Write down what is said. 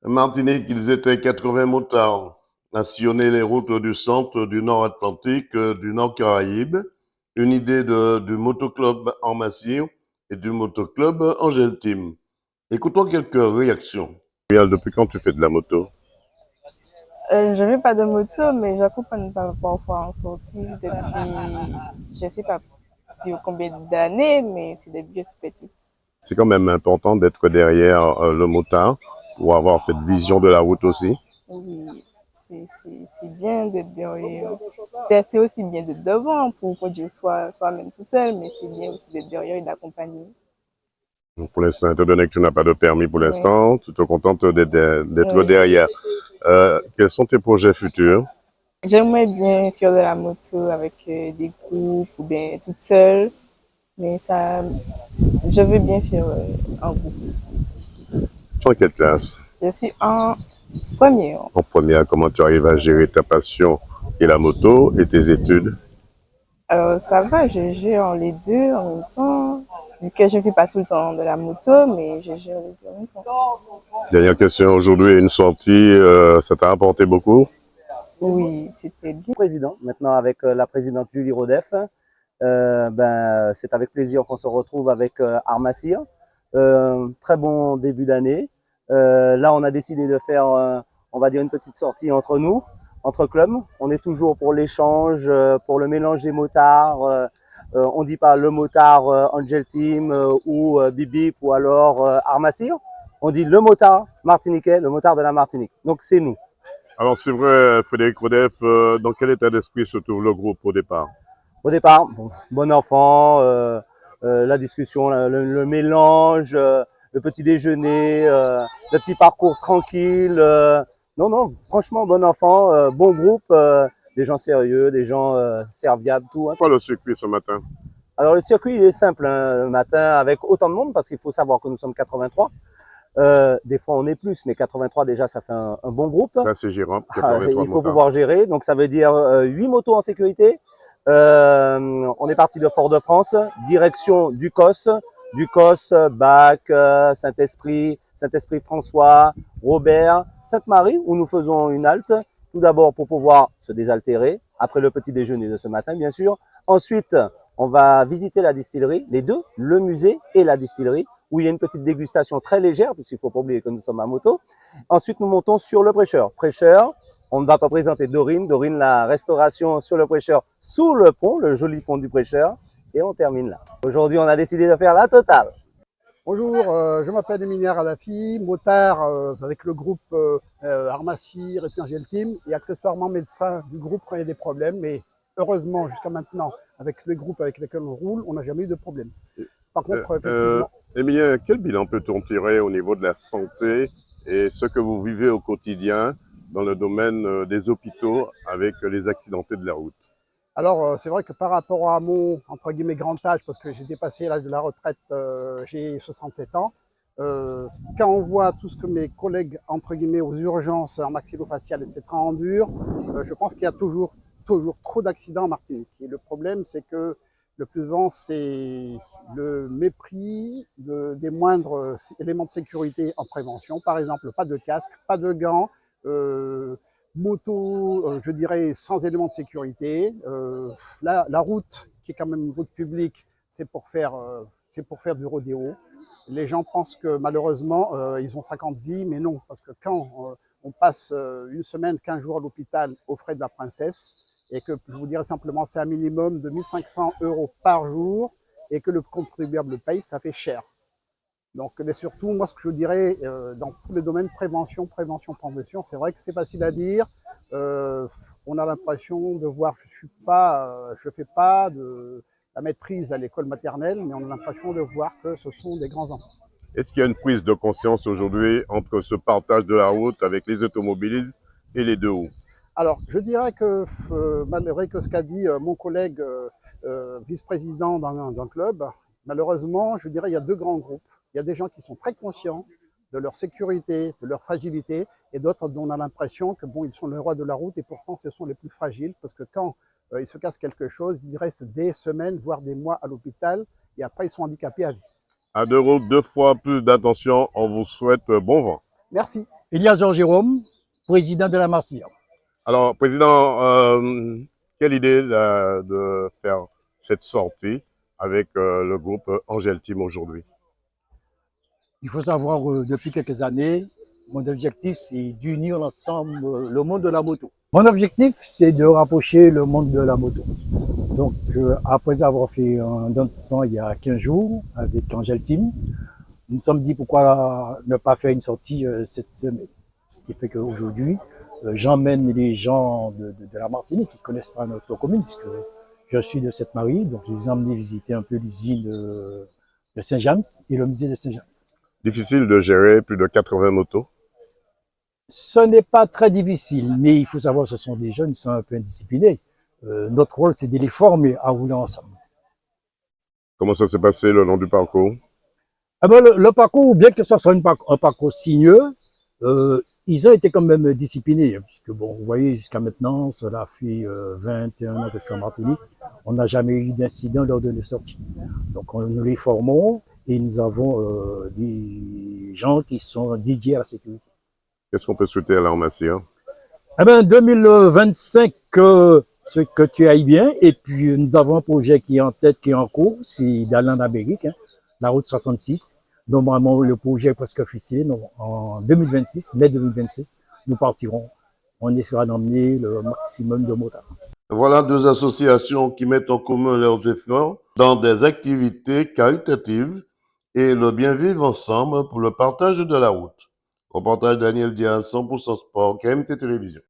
Martinique, ils étaient 80 motards à sillonner les routes du centre, du nord Atlantique, du nord Caraïbe. Une idée du motoclub en Massire et du motoclub Angel Team. Écoutons quelques réactions. Depuis quand tu fais de la moto? Je n'ai pas de moto, mais j'accompagne parfois en sortie depuis, je ne sais pas dire combien d'années, mais c'est depuis que je suis petite. C'est quand même important d'être derrière le motard pour avoir cette vision de la route aussi. Oui, c'est bien d'être derrière. C'est aussi bien d'être devant pour conduire soi-même tout seul, mais c'est bien aussi d'être derrière et d'accompagner. Donc pour l'instant, étant donné que tu n'as pas de permis pour Oui, l'instant, tu te contentes d'être oui. derrière. Quels sont tes projets futurs? J'aimerais bien faire de la moto avec des groupes ou bien toute seule, mais ça, je veux bien faire en groupe aussi. Tu es en quelle classe? Je suis en première. En première, comment tu arrives à gérer ta passion et la moto et tes études? Alors, ça va, je gère les deux en même temps, vu que je ne fais pas tout le temps de la moto, mais je gère les deux en même temps. Dernière question, aujourd'hui, une sortie, ça t'a apporté beaucoup? Oui, c'était bien. Président, maintenant avec la présidente Julie Rodef. C'est avec plaisir qu'on se retrouve avec Armacyr. Très bon début d'année. Là, on a décidé de faire, on va dire, une petite sortie entre nous, entre clubs. On est toujours pour l'échange, pour le mélange des motards. On ne dit pas le motard Angel Team ou Bibip ou alors Armacyr. On dit le motard martiniquais, le motard de la Martinique. Donc, c'est nous. Alors c'est vrai, Frédéric Rodef, dans quel état d'esprit se trouve le groupe au départ? Au départ, bon enfant, la discussion, le mélange, le petit déjeuner, le petit parcours tranquille. Non, non, franchement, bon enfant, bon groupe, des gens sérieux, des gens serviables, tout. Hein. Pourquoi le circuit ce matin? Alors le circuit, il est simple, hein, le matin, avec autant de monde, parce qu'il faut savoir que nous sommes 83. Des fois, on est plus, mais 83 déjà, ça fait un bon groupe. Ça c'est gérant, 83 Il faut motards. pouvoir gérer. Donc, ça veut dire 8 motos en sécurité. On est parti de Fort-de-France, direction Ducos, Bac, Saint-Esprit, Saint-Esprit François, Robert, Sainte-Marie, où nous faisons une halte. Tout d'abord pour pouvoir se désaltérer, après le petit déjeuner de ce matin, bien sûr. Ensuite, on va visiter la distillerie, les deux, le musée et la distillerie, où il y a une petite dégustation très légère, puisqu'il ne faut pas oublier que nous sommes à moto. Ensuite, nous montons sur le prêcheur. Prêcheur, on ne va pas présenter Dorine. Dorine, la restauration sur le prêcheur, sous le pont, le joli pont du prêcheur. Et on termine là. Aujourd'hui, on a décidé de faire la totale. Bonjour, je m'appelle Emilia Radafi, motard avec le groupe Armacyr et puis Angel Team et accessoirement médecin du groupe quand il y a des problèmes. Mais heureusement, jusqu'à maintenant, avec les groupes avec lesquels on roule, on n'a jamais eu de problème. Par contre, effectivement, Emilien, quel bilan peut-on tirer au niveau de la santé et ce que vous vivez au quotidien dans le domaine des hôpitaux avec les accidentés de la route? alors c'est vrai que par rapport à mon, entre guillemets, grand âge, parce que j'ai dépassé l'âge de la retraite, j'ai 67 ans, quand on voit tout ce que mes collègues, entre guillemets, aux urgences en maxillofacial, etc., endurent, je pense qu'il y a toujours trop d'accidents en Martinique. Et le problème, c'est que le plus souvent, c'est le mépris des moindres éléments de sécurité en prévention. Par exemple, pas de casque, pas de gants, moto, je dirais, sans éléments de sécurité. La route, qui est quand même une route publique, c'est pour faire du rodéo. Les gens pensent que malheureusement, ils ont 50 vies, mais non, parce que quand on passe une semaine, 15 jours à l'hôpital aux frais de la princesse, et que je vous dirais simplement, c'est un minimum de 1500 € par jour, et que le contribuable paye, ça fait cher. Donc, mais surtout, moi, ce que je dirais, dans tous les domaines, prévention, prévention, prévention, c'est vrai que c'est facile à dire. On a l'impression de voir, je fais pas de la maîtrise à l'école maternelle, mais on a l'impression de voir que ce sont des grands enfants. Est-ce qu'il y a une prise de conscience aujourd'hui entre ce partage de la route avec les automobilistes et les deux roues? Alors, je dirais que, malgré que ce qu'a dit mon collègue vice-président d'un club, malheureusement, je dirais il y a deux grands groupes. Il y a des gens qui sont très conscients de leur sécurité, de leur fragilité, et d'autres dont on a l'impression que bon, ils sont le roi de la route et pourtant ce sont les plus fragiles parce que quand ils se cassent quelque chose, ils restent des semaines, voire des mois à l'hôpital et après ils sont handicapés à vie. À deux roues, deux fois plus d'attention, on vous souhaite bon vent. Merci. Eliazor Jérôme, président de la Marcia. Alors, Président, quelle idée de faire cette sortie avec le groupe Angel Team aujourd'hui? Il faut savoir, depuis quelques années, mon objectif, c'est d'unir l'ensemble, le monde de la moto. Mon objectif, c'est de rapprocher le monde de la moto. Donc, après avoir fait un don de sang il y a 15 jours avec Angel Team, nous nous sommes dit pourquoi ne pas faire une sortie cette semaine. Ce qui fait qu'aujourd'hui, j'emmène les gens de la Martinique qui ne connaissent pas notre commune, puisque je suis de Sainte-Marie, donc je les ai emmenés visiter un peu l'usine de Saint-James et le musée de Saint-James. Difficile de gérer plus de 80 motos? Ce n'est pas très difficile, mais il faut savoir que ce sont des jeunes, ils sont un peu indisciplinés. Notre rôle, c'est de les former à rouler ensemble. Comment ça s'est passé le long du parcours? Ah ben, le parcours, bien que ce soit un parcours sinueux, ils ont été quand même disciplinés, puisque bon, vous voyez, jusqu'à maintenant, cela fait 21 ans que je suis en Martinique, on n'a jamais eu d'incident lors de nos sorties. Donc nous les formons et nous avons des gens qui sont dédiés à la sécurité. Qu'est-ce qu'on peut souhaiter à l'Armatia? Eh ben 2025, que tu ailles bien, et puis nous avons un projet qui est en tête, qui est en cours, c'est d'aller en Amérique, hein, la route 66. Normalement, le projet est presque officiel. En 2026, mai 2026, nous partirons. On essaiera d'emmener le maximum de motards. Voilà deux associations qui mettent en commun leurs efforts dans des activités caritatives et le bien vivre ensemble pour le partage de la route. Reportage Daniel Dia, 100% Sport, KMT Télévision.